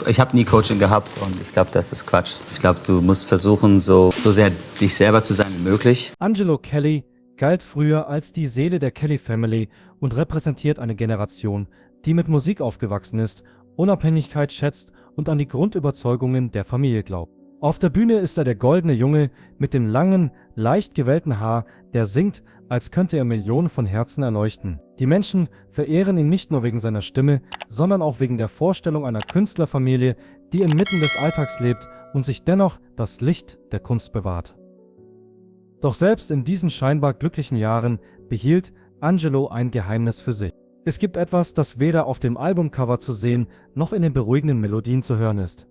Ich habe nie Coaching gehabt und ich glaube, das ist Quatsch. Ich glaube, du musst versuchen, so sehr dich selber zu sein wie möglich. Angelo Kelly galt früher als die Seele der Kelly Family und repräsentiert eine Generation, die mit Musik aufgewachsen ist, Unabhängigkeit schätzt und an die Grundüberzeugungen der Familie glaubt. Auf der Bühne ist er der goldene Junge mit dem langen, leicht gewellten Haar, der singt, als könnte er Millionen von Herzen erleuchten. Die Menschen verehren ihn nicht nur wegen seiner Stimme, sondern auch wegen der Vorstellung einer Künstlerfamilie, die inmitten des Alltags lebt und sich dennoch das Licht der Kunst bewahrt. Doch selbst in diesen scheinbar glücklichen Jahren behielt Angelo ein Geheimnis für sich. Es gibt etwas, das weder auf dem Albumcover zu sehen, noch in den beruhigenden Melodien zu hören ist.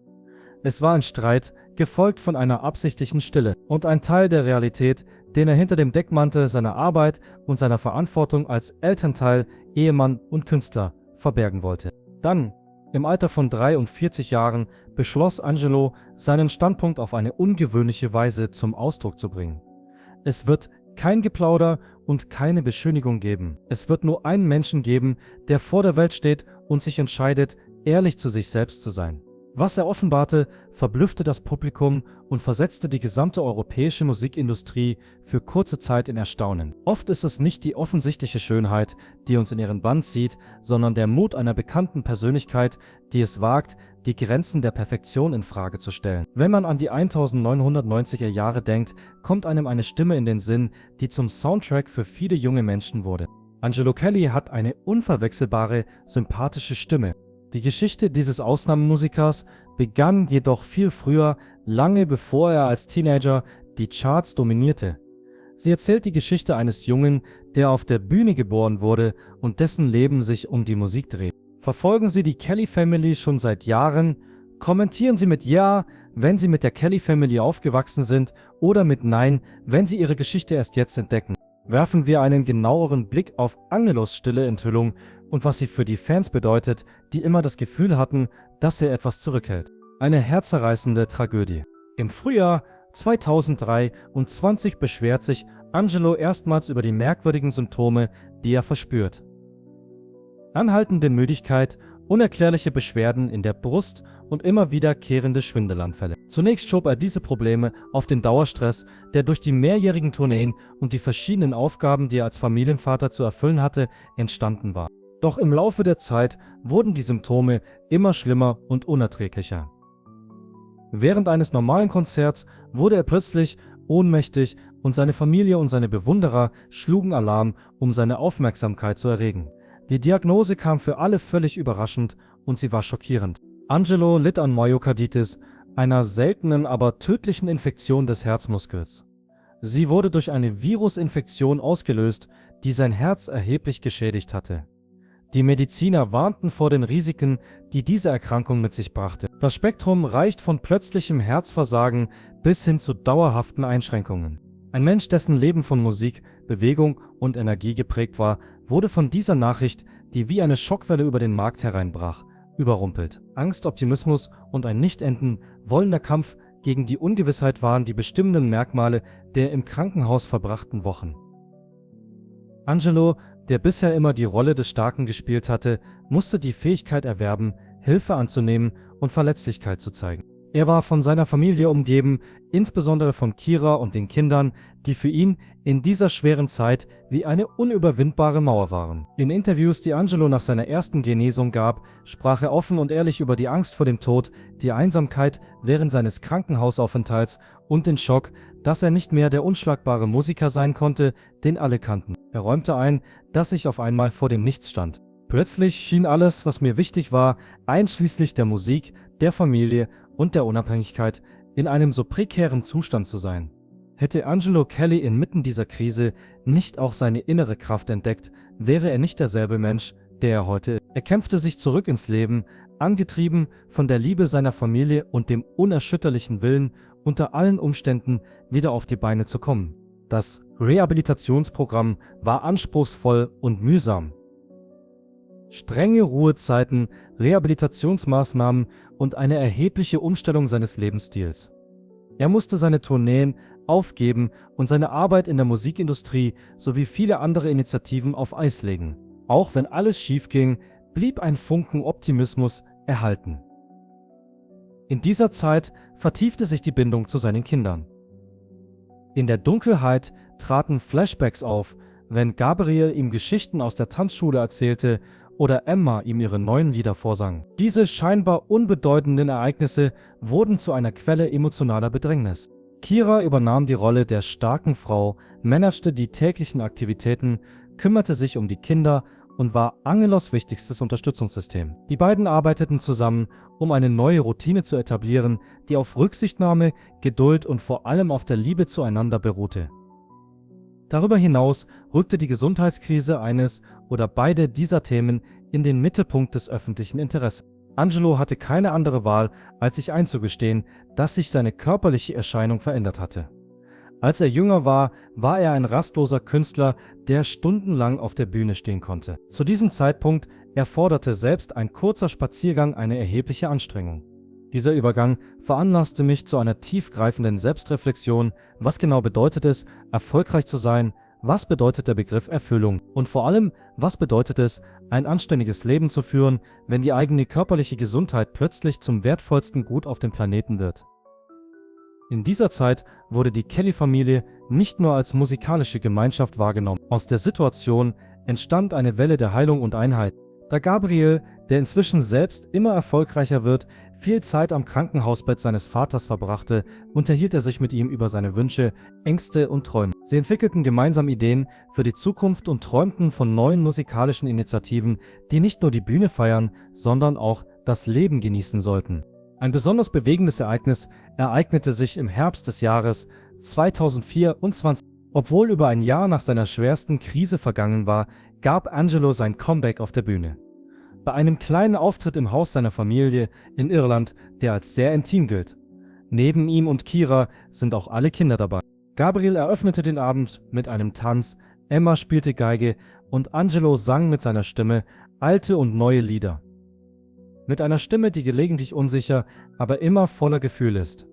Es war ein Streit, gefolgt von einer absichtlichen Stille und ein Teil der Realität, den er hinter dem Deckmantel seiner Arbeit und seiner Verantwortung als Elternteil, Ehemann und Künstler verbergen wollte. Dann, im Alter von 43 Jahren, beschloss Angelo, seinen Standpunkt auf eine ungewöhnliche Weise zum Ausdruck zu bringen. Es wird kein Geplauder und keine Beschönigung geben. Es wird nur einen Menschen geben, der vor der Welt steht und sich entscheidet, ehrlich zu sich selbst zu sein. Was er offenbarte, verblüffte das Publikum und versetzte die gesamte europäische Musikindustrie für kurze Zeit in Erstaunen. Oft ist es nicht die offensichtliche Schönheit, die uns in ihren Bann zieht, sondern der Mut einer bekannten Persönlichkeit, die es wagt, die Grenzen der Perfektion in Frage zu stellen. Wenn man an die 1990er Jahre denkt, kommt einem eine Stimme in den Sinn, die zum Soundtrack für viele junge Menschen wurde. Angelo Kelly hat eine unverwechselbare, sympathische Stimme. Die Geschichte dieses Ausnahmemusikers begann jedoch viel früher, lange bevor er als Teenager die Charts dominierte. Sie erzählt die Geschichte eines Jungen, der auf der Bühne geboren wurde und dessen Leben sich um die Musik dreht. Verfolgen Sie die Kelly Family schon seit Jahren? Kommentieren Sie mit Ja, wenn Sie mit der Kelly Family aufgewachsen sind, oder mit Nein, wenn Sie ihre Geschichte erst jetzt entdecken. Werfen wir einen genaueren Blick auf Angelos stille Enthüllung und was sie für die Fans bedeutet, die immer das Gefühl hatten, dass er etwas zurückhält. Eine herzerreißende Tragödie. Im Frühjahr 2023 beschwert sich Angelo erstmals über die merkwürdigen Symptome, die er verspürt. Anhaltende Müdigkeit, unerklärliche Beschwerden in der Brust und immer wiederkehrende Schwindelanfälle. Zunächst schob er diese Probleme auf den Dauerstress, der durch die mehrjährigen Tourneen und die verschiedenen Aufgaben, die er als Familienvater zu erfüllen hatte, entstanden war. Doch im Laufe der Zeit wurden die Symptome immer schlimmer und unerträglicher. Während eines normalen Konzerts wurde er plötzlich ohnmächtig und seine Familie und seine Bewunderer schlugen Alarm, um seine Aufmerksamkeit zu erregen. Die Diagnose kam für alle völlig überraschend und sie war schockierend. Angelo litt an Myokarditis, einer seltenen, aber tödlichen Infektion des Herzmuskels. Sie wurde durch eine Virusinfektion ausgelöst, die sein Herz erheblich geschädigt hatte. Die Mediziner warnten vor den Risiken, die diese Erkrankung mit sich brachte. Das Spektrum reicht von plötzlichem Herzversagen bis hin zu dauerhaften Einschränkungen. Ein Mensch, dessen Leben von Musik, Bewegung und Energie geprägt war, wurde von dieser Nachricht, die wie eine Schockwelle über den Markt hereinbrach, überrumpelt. Angst, Optimismus und ein nicht enden wollender Kampf gegen die Ungewissheit waren die bestimmenden Merkmale der im Krankenhaus verbrachten Wochen. Angelo, der bisher immer die Rolle des Starken gespielt hatte, musste die Fähigkeit erwerben, Hilfe anzunehmen und Verletzlichkeit zu zeigen. Er war von seiner Familie umgeben, insbesondere von Kira und den Kindern, die für ihn in dieser schweren Zeit wie eine unüberwindbare Mauer waren. In Interviews, die Angelo nach seiner ersten Genesung gab, sprach er offen und ehrlich über die Angst vor dem Tod, die Einsamkeit während seines Krankenhausaufenthalts und den Schock, dass er nicht mehr der unschlagbare Musiker sein konnte, den alle kannten. Er räumte ein, dass ich auf einmal vor dem Nichts stand. Plötzlich schien alles, was mir wichtig war, einschließlich der Musik, der Familie und der Unabhängigkeit, in einem so prekären Zustand zu sein. Hätte Angelo Kelly inmitten dieser Krise nicht auch seine innere Kraft entdeckt, wäre er nicht derselbe Mensch, der er heute ist. Er kämpfte sich zurück ins Leben, angetrieben von der Liebe seiner Familie und dem unerschütterlichen Willen, unter allen Umständen wieder auf die Beine zu kommen. Das Rehabilitationsprogramm war anspruchsvoll und mühsam. Strenge Ruhezeiten, Rehabilitationsmaßnahmen und eine erhebliche Umstellung seines Lebensstils. Er musste seine Tourneen aufgeben und seine Arbeit in der Musikindustrie sowie viele andere Initiativen auf Eis legen. Auch wenn alles schief ging, blieb ein Funken Optimismus erhalten. In dieser Zeit vertiefte sich die Bindung zu seinen Kindern. In der Dunkelheit traten Flashbacks auf, wenn Gabriel ihm Geschichten aus der Tanzschule erzählte oder Emma ihm ihre neuen Lieder vorsang. Diese scheinbar unbedeutenden Ereignisse wurden zu einer Quelle emotionaler Bedrängnis. Kira übernahm die Rolle der starken Frau, managte die täglichen Aktivitäten, kümmerte sich um die Kinder und war Angelos wichtigstes Unterstützungssystem. Die beiden arbeiteten zusammen, um eine neue Routine zu etablieren, die auf Rücksichtnahme, Geduld und vor allem auf der Liebe zueinander beruhte. Darüber hinaus rückte die Gesundheitskrise eines oder beide dieser Themen in den Mittelpunkt des öffentlichen Interesses. Angelo hatte keine andere Wahl, als sich einzugestehen, dass sich seine körperliche Erscheinung verändert hatte. Als er jünger war, war er ein rastloser Künstler, der stundenlang auf der Bühne stehen konnte. Zu diesem Zeitpunkt erforderte selbst ein kurzer Spaziergang eine erhebliche Anstrengung. Dieser Übergang veranlasste mich zu einer tiefgreifenden Selbstreflexion. Was genau bedeutet es, erfolgreich zu sein? Was bedeutet der Begriff Erfüllung? Und vor allem, was bedeutet es, ein anständiges Leben zu führen, wenn die eigene körperliche Gesundheit plötzlich zum wertvollsten Gut auf dem Planeten wird? In dieser Zeit wurde die Kelly-Familie nicht nur als musikalische Gemeinschaft wahrgenommen. Aus der Situation entstand eine Welle der Heilung und Einheit. Da Gabriel, der inzwischen selbst immer erfolgreicher wird, viel Zeit am Krankenhausbett seines Vaters verbrachte, unterhielt er sich mit ihm über seine Wünsche, Ängste und Träume. Sie entwickelten gemeinsam Ideen für die Zukunft und träumten von neuen musikalischen Initiativen, die nicht nur die Bühne feiern, sondern auch das Leben genießen sollten. Ein besonders bewegendes Ereignis ereignete sich im Herbst des Jahres 2024. Obwohl über ein Jahr nach seiner schwersten Krise vergangen war, gab Angelo sein Comeback auf der Bühne. Bei einem kleinen Auftritt im Haus seiner Familie in Irland, der als sehr intim gilt. Neben ihm und Kira sind auch alle Kinder dabei. Gabriel eröffnete den Abend mit einem Tanz, Emma spielte Geige und Angelo sang mit seiner Stimme alte und neue Lieder. Mit einer Stimme, die gelegentlich unsicher, aber immer voller Gefühl ist.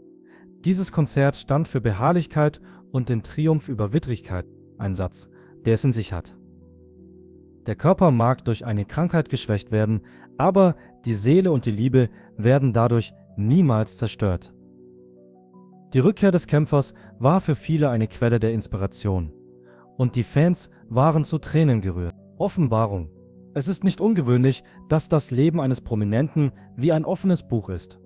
Dieses Konzert stand für Beharrlichkeit und den Triumph über Widrigkeit, ein Satz, der es in sich hat. Der Körper mag durch eine Krankheit geschwächt werden, aber die Seele und die Liebe werden dadurch niemals zerstört. Die Rückkehr des Kämpfers war für viele eine Quelle der Inspiration. Und die Fans waren zu Tränen gerührt. Offenbarung. Es ist nicht ungewöhnlich, dass das Leben eines Prominenten wie ein offenes Buch ist.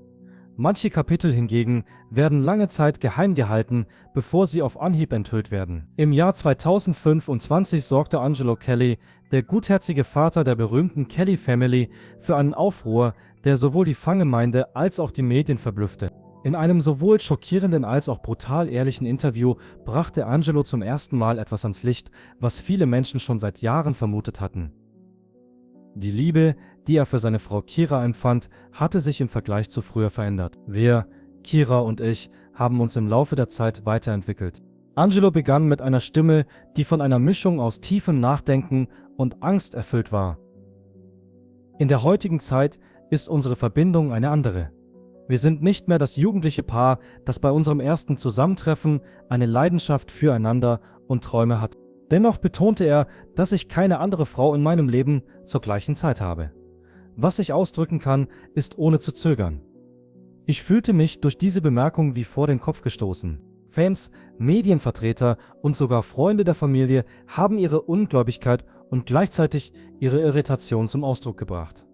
Manche Kapitel hingegen werden lange Zeit geheim gehalten, bevor sie auf Anhieb enthüllt werden. Im Jahr 2025 sorgte Angelo Kelly, der gutherzige Vater der berühmten Kelly Family, für einen Aufruhr, der sowohl die Fangemeinde als auch die Medien verblüffte. In einem sowohl schockierenden als auch brutal ehrlichen Interview brachte Angelo zum ersten Mal etwas ans Licht, was viele Menschen schon seit Jahren vermutet hatten. Die Liebe, die er für seine Frau Kira empfand, hatte sich im Vergleich zu früher verändert. Wir, Kira und ich, haben uns im Laufe der Zeit weiterentwickelt. Angelo begann mit einer Stimme, die von einer Mischung aus tiefem Nachdenken und Angst erfüllt war. In der heutigen Zeit ist unsere Verbindung eine andere. Wir sind nicht mehr das jugendliche Paar, das bei unserem ersten Zusammentreffen eine Leidenschaft füreinander und Träume hat. Dennoch betonte er, dass ich keine andere Frau in meinem Leben zur gleichen Zeit habe. Was ich ausdrücken kann, ist ohne zu zögern. Ich fühlte mich durch diese Bemerkung wie vor den Kopf gestoßen. Fans, Medienvertreter und sogar Freunde der Familie haben ihre Ungläubigkeit und gleichzeitig ihre Irritation zum Ausdruck gebracht.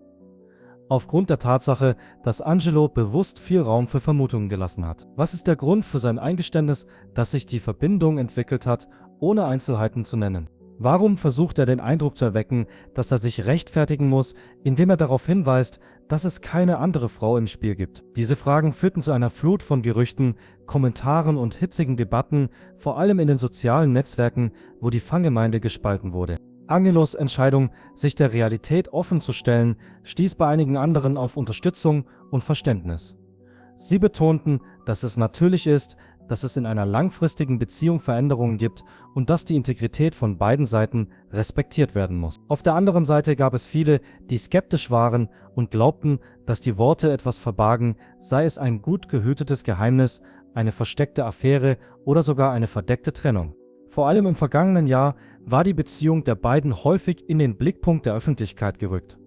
Aufgrund der Tatsache, dass Angelo bewusst viel Raum für Vermutungen gelassen hat. Was ist der Grund für sein Eingeständnis, dass sich die Verbindung entwickelt hat, ohne Einzelheiten zu nennen? Warum versucht er den Eindruck zu erwecken, dass er sich rechtfertigen muss, indem er darauf hinweist, dass es keine andere Frau im Spiel gibt? Diese Fragen führten zu einer Flut von Gerüchten, Kommentaren und hitzigen Debatten, vor allem in den sozialen Netzwerken, wo die Fangemeinde gespalten wurde. Angelos Entscheidung, sich der Realität offen zu stellen, stieß bei einigen anderen auf Unterstützung und Verständnis. Sie betonten, dass es natürlich ist, dass es in einer langfristigen Beziehung Veränderungen gibt und dass die Integrität von beiden Seiten respektiert werden muss. Auf der anderen Seite gab es viele, die skeptisch waren und glaubten, dass die Worte etwas verbargen, sei es ein gut gehütetes Geheimnis, eine versteckte Affäre oder sogar eine verdeckte Trennung. Vor allem im vergangenen Jahr war die Beziehung der beiden häufig in den Blickpunkt der Öffentlichkeit gerückt.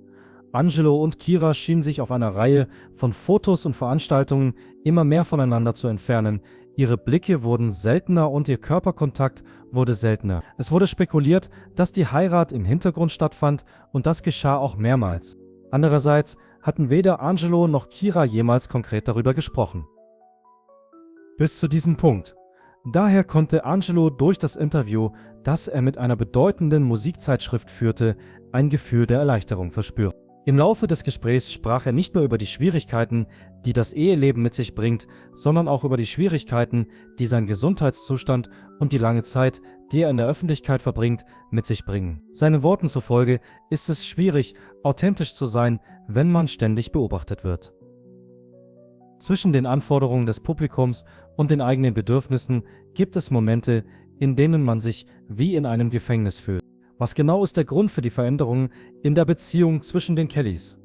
Angelo und Kira schienen sich auf einer Reihe von Fotos und Veranstaltungen immer mehr voneinander zu entfernen. Ihre Blicke wurden seltener und ihr Körperkontakt wurde seltener. Es wurde spekuliert, dass die Heirat im Hintergrund stattfand und das geschah auch mehrmals. Andererseits hatten weder Angelo noch Kira jemals konkret darüber gesprochen. Bis zu diesem Punkt. Daher konnte Angelo durch das Interview, das er mit einer bedeutenden Musikzeitschrift führte, ein Gefühl der Erleichterung verspüren. Im Laufe des Gesprächs sprach er nicht nur über die Schwierigkeiten, die das Eheleben mit sich bringt, sondern auch über die Schwierigkeiten, die sein Gesundheitszustand und die lange Zeit, die er in der Öffentlichkeit verbringt, mit sich bringen. Seinen Worten zufolge ist es schwierig, authentisch zu sein, wenn man ständig beobachtet wird. Zwischen den Anforderungen des Publikums und den eigenen Bedürfnissen gibt es Momente, in denen man sich wie in einem Gefängnis fühlt. Was genau ist der Grund für die Veränderungen in der Beziehung zwischen den Kellys?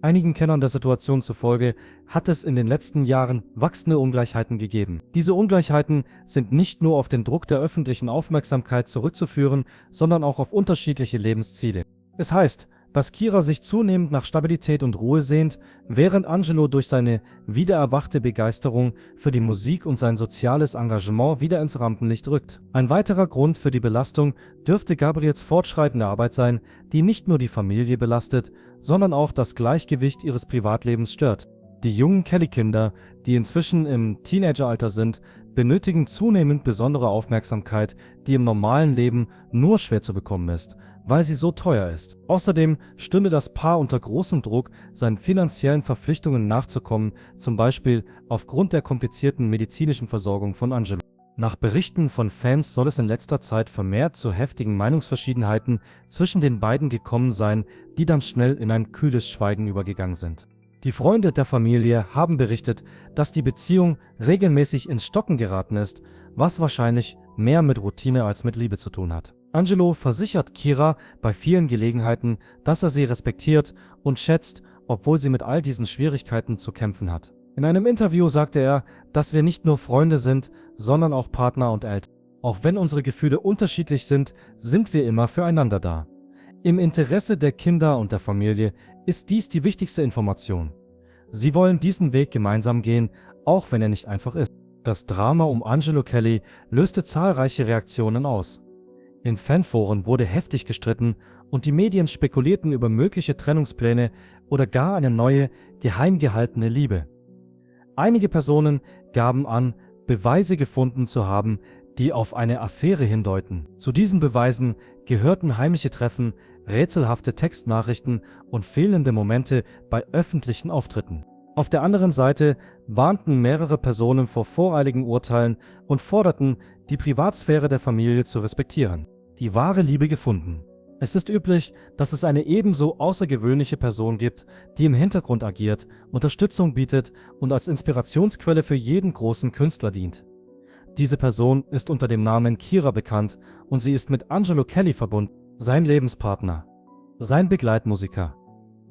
Einigen Kennern der Situation zufolge hat es in den letzten Jahren wachsende Ungleichheiten gegeben. Diese Ungleichheiten sind nicht nur auf den Druck der öffentlichen Aufmerksamkeit zurückzuführen, sondern auch auf unterschiedliche Lebensziele. Es heißt, dass Kira sich zunehmend nach Stabilität und Ruhe sehnt, während Angelo durch seine wiedererwachte Begeisterung für die Musik und sein soziales Engagement wieder ins Rampenlicht rückt. Ein weiterer Grund für die Belastung dürfte Gabriels fortschreitende Arbeit sein, die nicht nur die Familie belastet, sondern auch das Gleichgewicht ihres Privatlebens stört. Die jungen Kelly-Kinder, die inzwischen im Teenageralter sind, benötigen zunehmend besondere Aufmerksamkeit, die im normalen Leben nur schwer zu bekommen ist, weil sie so teuer ist. Außerdem stünde das Paar unter großem Druck, seinen finanziellen Verpflichtungen nachzukommen, zum Beispiel aufgrund der komplizierten medizinischen Versorgung von Angelo. Nach Berichten von Fans soll es in letzter Zeit vermehrt zu heftigen Meinungsverschiedenheiten zwischen den beiden gekommen sein, die dann schnell in ein kühles Schweigen übergegangen sind. Die Freunde der Familie haben berichtet, dass die Beziehung regelmäßig ins Stocken geraten ist, was wahrscheinlich mehr mit Routine als mit Liebe zu tun hat. Angelo versichert Kira bei vielen Gelegenheiten, dass er sie respektiert und schätzt, obwohl sie mit all diesen Schwierigkeiten zu kämpfen hat. In einem Interview sagte er, dass wir nicht nur Freunde sind, sondern auch Partner und Eltern. Auch wenn unsere Gefühle unterschiedlich sind, sind wir immer füreinander da. Im Interesse der Kinder und der Familie ist dies die wichtigste Information. Sie wollen diesen Weg gemeinsam gehen, auch wenn er nicht einfach ist. Das Drama um Angelo Kelly löste zahlreiche Reaktionen aus. In Fanforen wurde heftig gestritten und die Medien spekulierten über mögliche Trennungspläne oder gar eine neue, geheim gehaltene Liebe. Einige Personen gaben an, Beweise gefunden zu haben, die auf eine Affäre hindeuten. Zu diesen Beweisen gehörten heimliche Treffen, rätselhafte Textnachrichten und fehlende Momente bei öffentlichen Auftritten. Auf der anderen Seite warnten mehrere Personen vor voreiligen Urteilen und forderten, die Privatsphäre der Familie zu respektieren. Die wahre Liebe gefunden. Es ist üblich, dass es eine ebenso außergewöhnliche Person gibt, die im Hintergrund agiert, Unterstützung bietet und als Inspirationsquelle für jeden großen Künstler dient. Diese Person ist unter dem Namen Kira bekannt und sie ist mit Angelo Kelly verbunden, sein Lebenspartner, sein Begleitmusiker,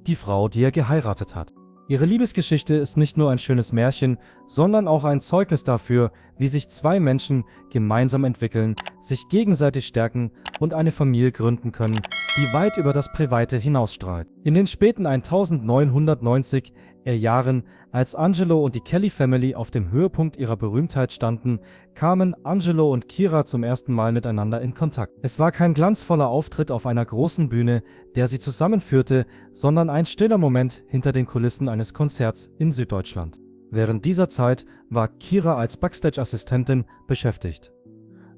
die Frau, die er geheiratet hat. Ihre Liebesgeschichte ist nicht nur ein schönes Märchen, sondern auch ein Zeugnis dafür, wie sich zwei Menschen gemeinsam entwickeln, sich gegenseitig stärken und eine Familie gründen können, die weit über das Private hinausstrahlt. In den späten 1990er Jahren, als Angelo und die Kelly Family auf dem Höhepunkt ihrer Berühmtheit standen, kamen Angelo und Kira zum ersten Mal miteinander in Kontakt. Es war kein glanzvoller Auftritt auf einer großen Bühne, der sie zusammenführte, sondern ein stiller Moment hinter den Kulissen eines Konzerts in Süddeutschland. Während dieser Zeit war Kira als Backstage-Assistentin beschäftigt.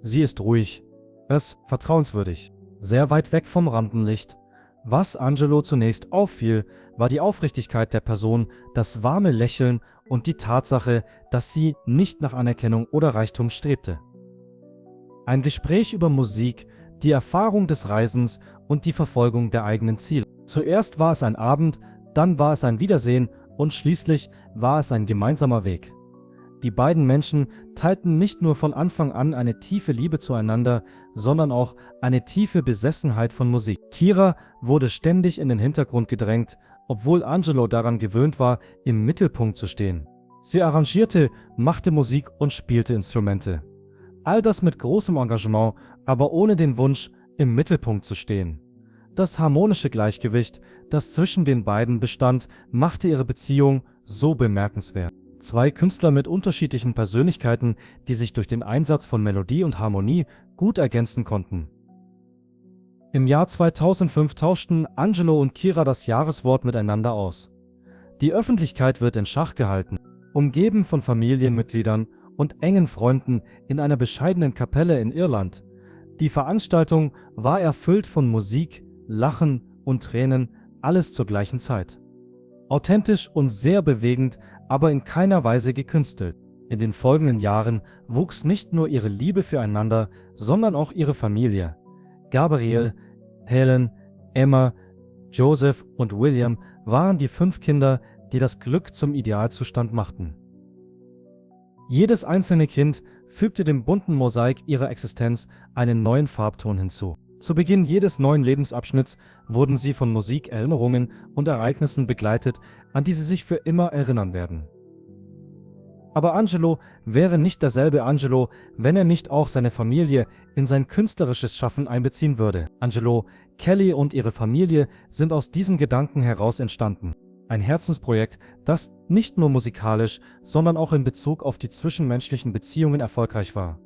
Sie ist ruhig, vertrauenswürdig, sehr weit weg vom Rampenlicht. Was Angelo zunächst auffiel, war die Aufrichtigkeit der Person, das warme Lächeln und die Tatsache, dass sie nicht nach Anerkennung oder Reichtum strebte. Ein Gespräch über Musik, die Erfahrung des Reisens und die Verfolgung der eigenen Ziele. Zuerst war es ein Abend, dann war es ein Wiedersehen und schließlich war es ein gemeinsamer Weg. Die beiden Menschen teilten nicht nur von Anfang an eine tiefe Liebe zueinander, sondern auch eine tiefe Besessenheit von Musik. Kira wurde ständig in den Hintergrund gedrängt, obwohl Angelo daran gewöhnt war, im Mittelpunkt zu stehen. Sie arrangierte, machte Musik und spielte Instrumente. All das mit großem Engagement, aber ohne den Wunsch, im Mittelpunkt zu stehen. Das harmonische Gleichgewicht, das zwischen den beiden bestand, machte ihre Beziehung so bemerkenswert. Zwei Künstler mit unterschiedlichen Persönlichkeiten, die sich durch den Einsatz von Melodie und Harmonie gut ergänzen konnten. Im Jahr 2005 tauschten Angelo und Kira das Jahreswort miteinander aus. Die Öffentlichkeit wird in Schach gehalten, umgeben von Familienmitgliedern und engen Freunden in einer bescheidenen Kapelle in Irland. Die Veranstaltung war erfüllt von Musik, Lachen und Tränen, alles zur gleichen Zeit. Authentisch und sehr bewegend, aber in keiner Weise gekünstelt. In den folgenden Jahren wuchs nicht nur ihre Liebe füreinander, sondern auch ihre Familie. Gabriel, Helen, Emma, Joseph und William waren die 5 Kinder, die das Glück zum Idealzustand machten. Jedes einzelne Kind fügte dem bunten Mosaik ihrer Existenz einen neuen Farbton hinzu. Zu Beginn jedes neuen Lebensabschnitts wurden sie von Musik, Erinnerungen und Ereignissen begleitet, an die sie sich für immer erinnern werden. Aber Angelo wäre nicht derselbe Angelo, wenn er nicht auch seine Familie in sein künstlerisches Schaffen einbeziehen würde. Angelo, Kelly und ihre Familie sind aus diesem Gedanken heraus entstanden. Ein Herzensprojekt, das nicht nur musikalisch, sondern auch in Bezug auf die zwischenmenschlichen Beziehungen erfolgreich war.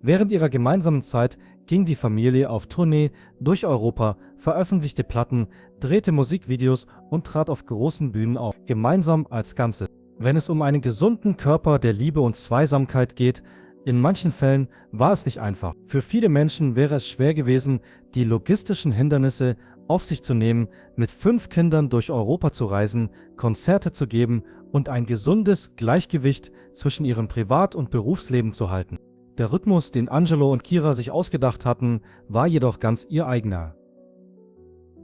Während ihrer gemeinsamen Zeit ging die Familie auf Tournee durch Europa, veröffentlichte Platten, drehte Musikvideos und trat auf großen Bühnen auf, gemeinsam als Ganze. Wenn es um einen gesunden Körper der Liebe und Zweisamkeit geht, in manchen Fällen war es nicht einfach. Für viele Menschen wäre es schwer gewesen, die logistischen Hindernisse auf sich zu nehmen, mit 5 Kindern durch Europa zu reisen, Konzerte zu geben und ein gesundes Gleichgewicht zwischen ihrem Privat- und Berufsleben zu halten. Der Rhythmus, den Angelo und Kira sich ausgedacht hatten, war jedoch ganz ihr eigener.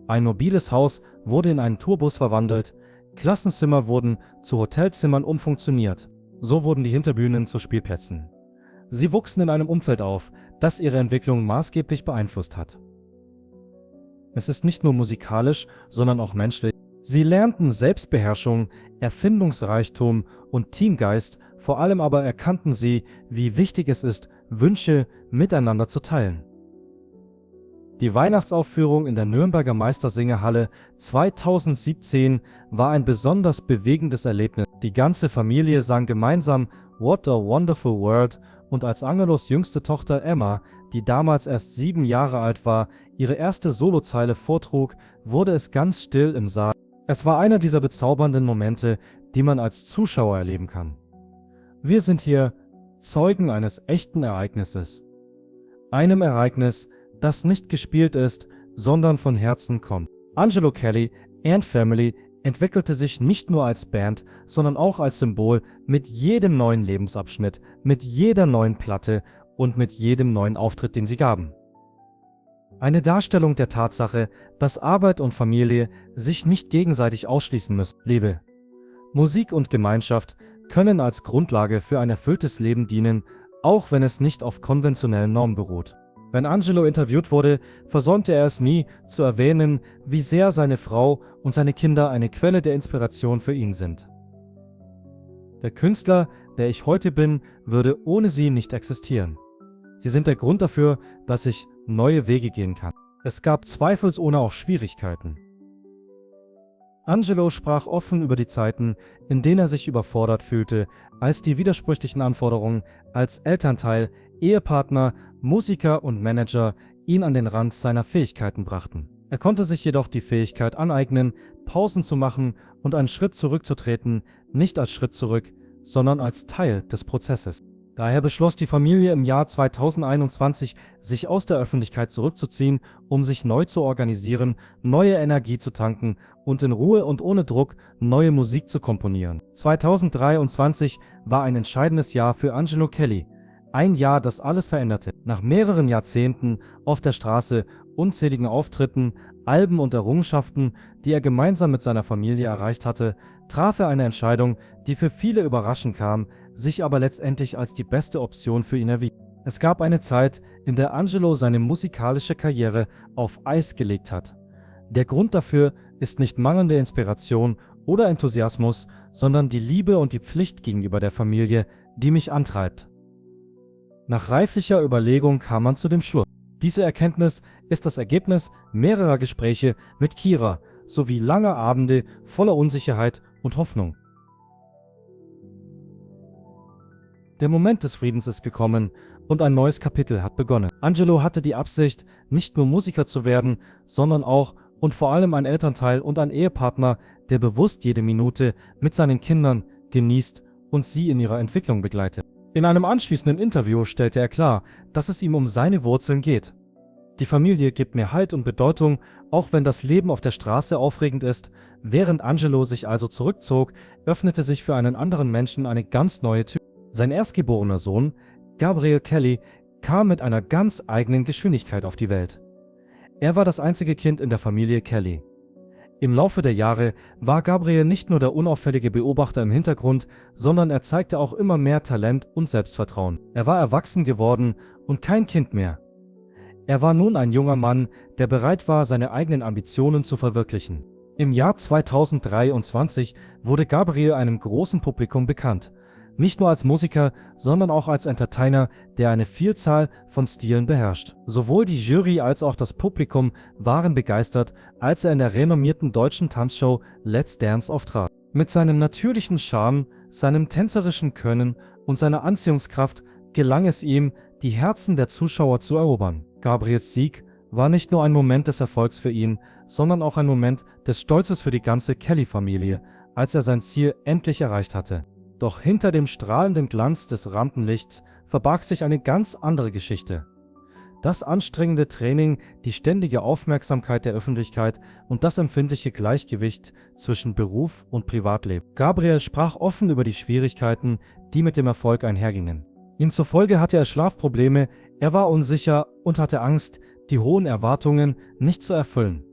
Ein mobiles Haus wurde in einen Tourbus verwandelt, Klassenzimmer wurden zu Hotelzimmern umfunktioniert. So wurden die Hinterbühnen zu Spielplätzen. Sie wuchsen in einem Umfeld auf, das ihre Entwicklung maßgeblich beeinflusst hat. Es ist nicht nur musikalisch, sondern auch menschlich. Sie lernten Selbstbeherrschung, Erfindungsreichtum und Teamgeist, vor allem aber erkannten sie, wie wichtig es ist, Wünsche miteinander zu teilen. Die Weihnachtsaufführung in der Nürnberger Meistersingerhalle 2017 war ein besonders bewegendes Erlebnis. Die ganze Familie sang gemeinsam What a Wonderful World und als Angelos jüngste Tochter Emma, die damals erst 7 Jahre alt war, ihre erste Solozeile vortrug, wurde es ganz still im Saal. Es war einer dieser bezaubernden Momente, die man als Zuschauer erleben kann. Wir sind hier Zeugen eines echten Ereignisses. Einem Ereignis, das nicht gespielt ist, sondern von Herzen kommt. Angelo Kelly and Family entwickelte sich nicht nur als Band, sondern auch als Symbol mit jedem neuen Lebensabschnitt, mit jeder neuen Platte und mit jedem neuen Auftritt, den sie gaben. Eine Darstellung der Tatsache, dass Arbeit und Familie sich nicht gegenseitig ausschließen müssen. Liebe, Musik und Gemeinschaft können als Grundlage für ein erfülltes Leben dienen, auch wenn es nicht auf konventionellen Normen beruht. Wenn Angelo interviewt wurde, versäumte er es nie, zu erwähnen, wie sehr seine Frau und seine Kinder eine Quelle der Inspiration für ihn sind. Der Künstler, der ich heute bin, würde ohne sie nicht existieren. Sie sind der Grund dafür, dass ich neue Wege gehen kann. Es gab zweifelsohne auch Schwierigkeiten. Angelo sprach offen über die Zeiten, in denen er sich überfordert fühlte, als die widersprüchlichen Anforderungen als Elternteil, Ehepartner, Musiker und Manager ihn an den Rand seiner Fähigkeiten brachten. Er konnte sich jedoch die Fähigkeit aneignen, Pausen zu machen und einen Schritt zurückzutreten, nicht als Schritt zurück, sondern als Teil des Prozesses. Daher beschloss die Familie im Jahr 2021, sich aus der Öffentlichkeit zurückzuziehen, um sich neu zu organisieren, neue Energie zu tanken und in Ruhe und ohne Druck neue Musik zu komponieren. 2023 war ein entscheidendes Jahr für Angelo Kelly. Ein Jahr, das alles veränderte. Nach mehreren Jahrzehnten auf der Straße, unzähligen Auftritten, Alben und Errungenschaften, die er gemeinsam mit seiner Familie erreicht hatte, traf er eine Entscheidung, die für viele überraschend kam, sich aber letztendlich als die beste Option für ihn erwies. Es gab eine Zeit, in der Angelo seine musikalische Karriere auf Eis gelegt hat. Der Grund dafür ist nicht mangelnde Inspiration oder Enthusiasmus, sondern die Liebe und die Pflicht gegenüber der Familie, die mich antreibt. Nach reiflicher Überlegung kam man zu dem Schluss: Diese Erkenntnis ist das Ergebnis mehrerer Gespräche mit Kira sowie langer Abende voller Unsicherheit und Hoffnung. Der Moment des Friedens ist gekommen und ein neues Kapitel hat begonnen. Angelo hatte die Absicht, nicht nur Musiker zu werden, sondern auch und vor allem ein Elternteil und ein Ehepartner, der bewusst jede Minute mit seinen Kindern genießt und sie in ihrer Entwicklung begleitet. In einem anschließenden Interview stellte er klar, dass es ihm um seine Wurzeln geht. Die Familie gibt mir Halt und Bedeutung, auch wenn das Leben auf der Straße aufregend ist. Während Angelo sich also zurückzog, öffnete sich für einen anderen Menschen eine ganz neue Tür. Sein erstgeborener Sohn, Gabriel Kelly, kam mit einer ganz eigenen Geschwindigkeit auf die Welt. Er war das einzige Kind in der Familie Kelly. Im Laufe der Jahre war Gabriel nicht nur der unauffällige Beobachter im Hintergrund, sondern er zeigte auch immer mehr Talent und Selbstvertrauen. Er war erwachsen geworden und kein Kind mehr. Er war nun ein junger Mann, der bereit war, seine eigenen Ambitionen zu verwirklichen. Im Jahr 2023 wurde Gabriel einem großen Publikum bekannt. Nicht nur als Musiker, sondern auch als Entertainer, der eine Vielzahl von Stilen beherrscht. Sowohl die Jury als auch das Publikum waren begeistert, als er in der renommierten deutschen Tanzshow Let's Dance auftrat. Mit seinem natürlichen Charme, seinem tänzerischen Können und seiner Anziehungskraft gelang es ihm, die Herzen der Zuschauer zu erobern. Gabriels Sieg war nicht nur ein Moment des Erfolgs für ihn, sondern auch ein Moment des Stolzes für die ganze Kelly-Familie, als er sein Ziel endlich erreicht hatte. Doch hinter dem strahlenden Glanz des Rampenlichts verbarg sich eine ganz andere Geschichte. Das anstrengende Training, die ständige Aufmerksamkeit der Öffentlichkeit und das empfindliche Gleichgewicht zwischen Beruf und Privatleben. Gabriel sprach offen über die Schwierigkeiten, die mit dem Erfolg einhergingen. Ihm zufolge hatte er Schlafprobleme, er war unsicher und hatte Angst, die hohen Erwartungen nicht zu erfüllen.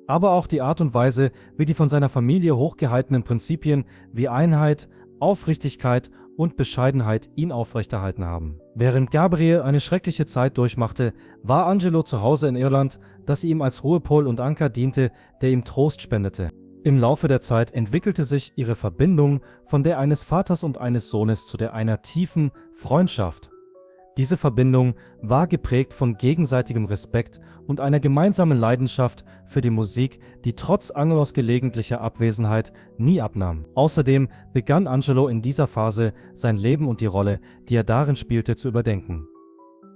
Aber auch die Art und Weise, wie die von seiner Familie hochgehaltenen Prinzipien wie Einheit, Aufrichtigkeit und Bescheidenheit ihn aufrechterhalten haben. Während Gabriel eine schreckliche Zeit durchmachte, war Angelo zu Hause in Irland, das ihm als Ruhepol und Anker diente, der ihm Trost spendete. Im Laufe der Zeit entwickelte sich ihre Verbindung von der eines Vaters und eines Sohnes zu der einer tiefen Freundschaft. Diese Verbindung war geprägt von gegenseitigem Respekt und einer gemeinsamen Leidenschaft für die Musik, die trotz Angelos gelegentlicher Abwesenheit nie abnahm. Außerdem begann Angelo in dieser Phase sein Leben und die Rolle, die er darin spielte, zu überdenken.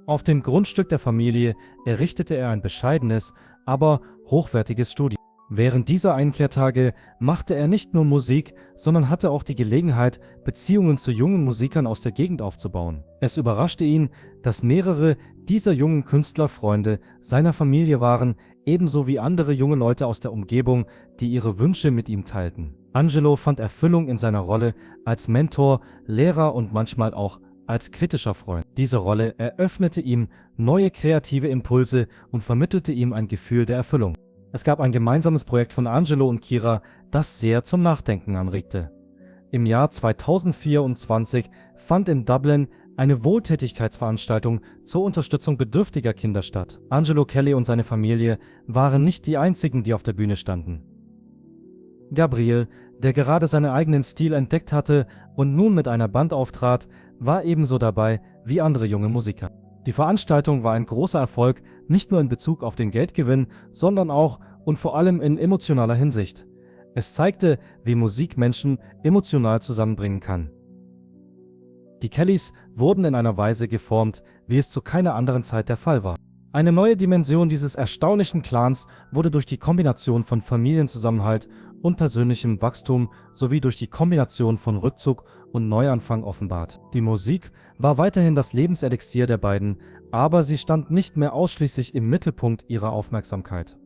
Auf dem Grundstück der Familie errichtete er ein bescheidenes, aber hochwertiges Studio. Während dieser Einkehrtage machte er nicht nur Musik, sondern hatte auch die Gelegenheit, Beziehungen zu jungen Musikern aus der Gegend aufzubauen. Es überraschte ihn, dass mehrere dieser jungen Künstler Freunde seiner Familie waren, ebenso wie andere junge Leute aus der Umgebung, die ihre Wünsche mit ihm teilten. Angelo fand Erfüllung in seiner Rolle als Mentor, Lehrer und manchmal auch als kritischer Freund. Diese Rolle eröffnete ihm neue kreative Impulse und vermittelte ihm ein Gefühl der Erfüllung. Es gab ein gemeinsames Projekt von Angelo und Kira, das sehr zum Nachdenken anregte. Im Jahr 2024 fand in Dublin eine Wohltätigkeitsveranstaltung zur Unterstützung bedürftiger Kinder statt. Angelo Kelly und seine Familie waren nicht die einzigen, die auf der Bühne standen. Gabriel, der gerade seinen eigenen Stil entdeckt hatte und nun mit einer Band auftrat, war ebenso dabei wie andere junge Musiker. Die Veranstaltung war ein großer Erfolg, nicht nur in Bezug auf den Geldgewinn, sondern auch und vor allem in emotionaler Hinsicht. Es zeigte, wie Musik Menschen emotional zusammenbringen kann. Die Kellys wurden in einer Weise geformt, wie es zu keiner anderen Zeit der Fall war. Eine neue Dimension dieses erstaunlichen Clans wurde durch die Kombination von Familienzusammenhalt und persönlichem Wachstum sowie durch die Kombination von Rückzug und Neuanfang offenbart. Die Musik war weiterhin das Lebenselixier der beiden, aber sie stand nicht mehr ausschließlich im Mittelpunkt ihrer Aufmerksamkeit.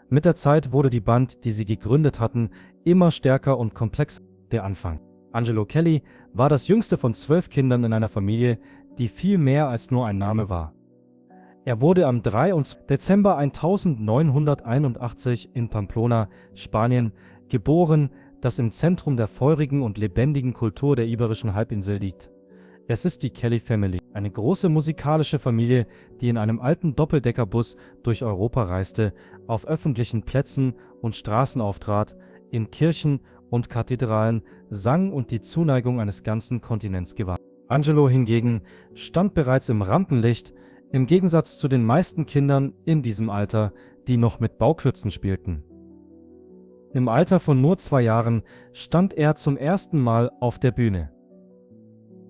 Mit der Zeit wurde die Band, die sie gegründet hatten, immer stärker und komplexer. Der Anfang. Angelo Kelly war das jüngste von 12 Kindern in einer Familie, die viel mehr als nur ein Name war. Er wurde am 23. Dezember 1981 in Pamplona, Spanien, geboren, das im Zentrum der feurigen und lebendigen Kultur der Iberischen Halbinsel liegt. Es ist die Kelly Family, eine große musikalische Familie, die in einem alten Doppeldeckerbus durch Europa reiste, auf öffentlichen Plätzen und Straßen auftrat, in Kirchen und Kathedralen sang und die Zuneigung eines ganzen Kontinents gewann. Angelo hingegen stand bereits im Rampenlicht. im Gegensatz zu den meisten Kindern in diesem Alter, die noch mit Bauklötzen spielten. Im Alter von nur 2 Jahren stand er zum ersten Mal auf der Bühne.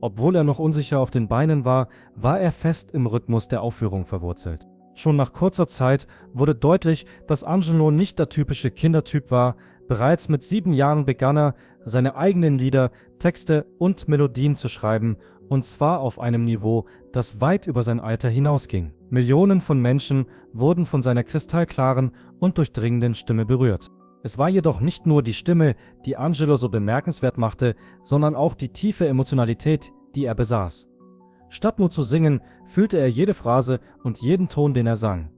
Obwohl er noch unsicher auf den Beinen war, war er fest im Rhythmus der Aufführung verwurzelt. Schon nach kurzer Zeit wurde deutlich, dass Angelo nicht der typische Kindertyp war. Bereits mit 7 Jahren begann er, seine eigenen Lieder, Texte und Melodien zu schreiben, und zwar auf einem Niveau, das weit über sein Alter hinausging. Millionen von Menschen wurden von seiner kristallklaren und durchdringenden Stimme berührt. Es war jedoch nicht nur die Stimme, die Angelo so bemerkenswert machte, sondern auch die tiefe Emotionalität, die er besaß. Statt nur zu singen, fühlte er jede Phrase und jeden Ton, den er sang.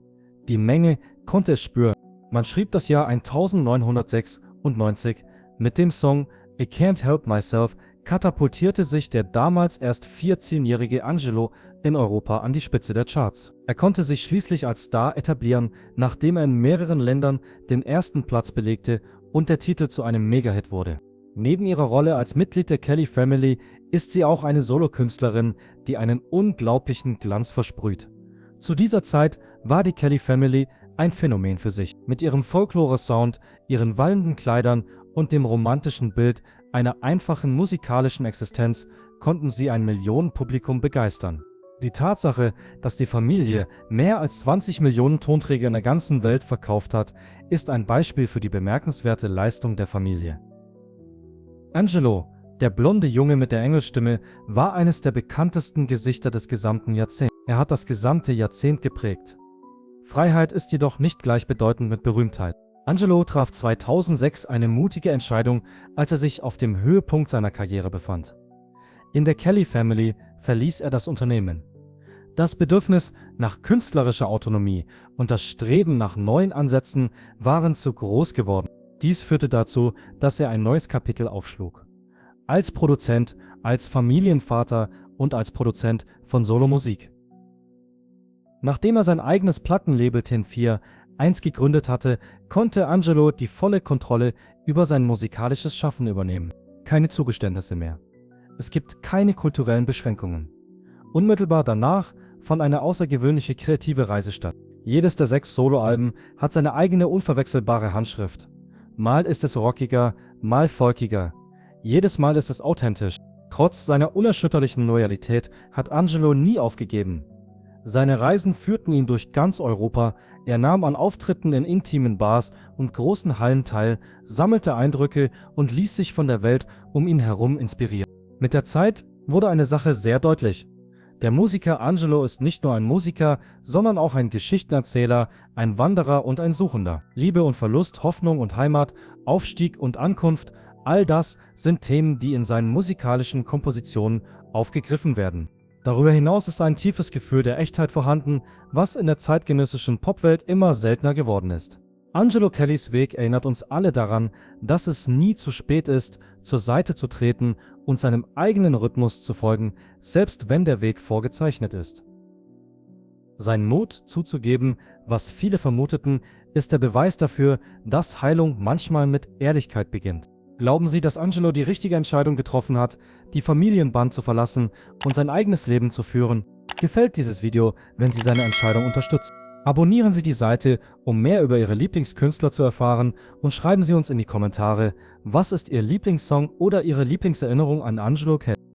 Die Menge konnte es spüren. Man schrieb das Jahr 1996 mit dem Song I Can't Help Myself, katapultierte sich der damals erst 14-jährige Angelo in Europa an die Spitze der Charts. Er konnte sich schließlich als Star etablieren, nachdem er in mehreren Ländern den ersten Platz belegte und der Titel zu einem Megahit wurde. Neben ihrer Rolle als Mitglied der Kelly Family ist sie auch eine Solokünstlerin, die einen unglaublichen Glanz versprüht. Zu dieser Zeit war die Kelly Family ein Phänomen für sich. Mit ihrem Folklore-Sound, ihren wallenden Kleidern und dem romantischen Bild einer einfachen musikalischen Existenz konnten sie ein Millionenpublikum begeistern. Die Tatsache, dass die Familie mehr als 20 Millionen Tonträger in der ganzen Welt verkauft hat, ist ein Beispiel für die bemerkenswerte Leistung der Familie. Angelo, der blonde Junge mit der Engelstimme, war eines der bekanntesten Gesichter des gesamten Jahrzehnts. Er hat das gesamte Jahrzehnt geprägt. Freiheit ist jedoch nicht gleichbedeutend mit Berühmtheit. Angelo traf 2006 eine mutige Entscheidung, als er sich auf dem Höhepunkt seiner Karriere befand. In der Kelly Family verließ er das Unternehmen. Das Bedürfnis nach künstlerischer Autonomie und das Streben nach neuen Ansätzen waren zu groß geworden. Dies führte dazu, dass er ein neues Kapitel aufschlug. Als Produzent, als Familienvater und als Produzent von Solomusik. Nachdem er sein eigenes Plattenlabel Ten4 gegründet hatte, konnte Angelo die volle Kontrolle über sein musikalisches Schaffen übernehmen. Keine Zugeständnisse mehr. Es gibt keine kulturellen Beschränkungen. Unmittelbar danach fand eine außergewöhnliche kreative Reise statt. Jedes der 6 Soloalben hat seine eigene unverwechselbare Handschrift. Mal ist es rockiger, mal folkiger. Jedes Mal ist es authentisch. Trotz seiner unerschütterlichen Loyalität hat Angelo nie aufgegeben. Seine Reisen führten ihn durch ganz Europa, er nahm an Auftritten in intimen Bars und großen Hallen teil, sammelte Eindrücke und ließ sich von der Welt um ihn herum inspirieren. Mit der Zeit wurde eine Sache sehr deutlich. Der Musiker Angelo ist nicht nur ein Musiker, sondern auch ein Geschichtenerzähler, ein Wanderer und ein Suchender. Liebe und Verlust, Hoffnung und Heimat, Aufstieg und Ankunft, all das sind Themen, die in seinen musikalischen Kompositionen aufgegriffen werden. Darüber hinaus ist ein tiefes Gefühl der Echtheit vorhanden, was in der zeitgenössischen Popwelt immer seltener geworden ist. Angelo Kellys Weg erinnert uns alle daran, dass es nie zu spät ist, zur Seite zu treten und seinem eigenen Rhythmus zu folgen, selbst wenn der Weg vorgezeichnet ist. Sein Mut zuzugeben, was viele vermuteten, ist der Beweis dafür, dass Heilung manchmal mit Ehrlichkeit beginnt. Glauben Sie, dass Angelo die richtige Entscheidung getroffen hat, die Familienband zu verlassen und sein eigenes Leben zu führen? Gefällt dieses Video, wenn Sie seine Entscheidung unterstützen? Abonnieren Sie die Seite, um mehr über Ihre Lieblingskünstler zu erfahren, und schreiben Sie uns in die Kommentare, was ist Ihr Lieblingssong oder Ihre Lieblingserinnerung an Angelo Kelly?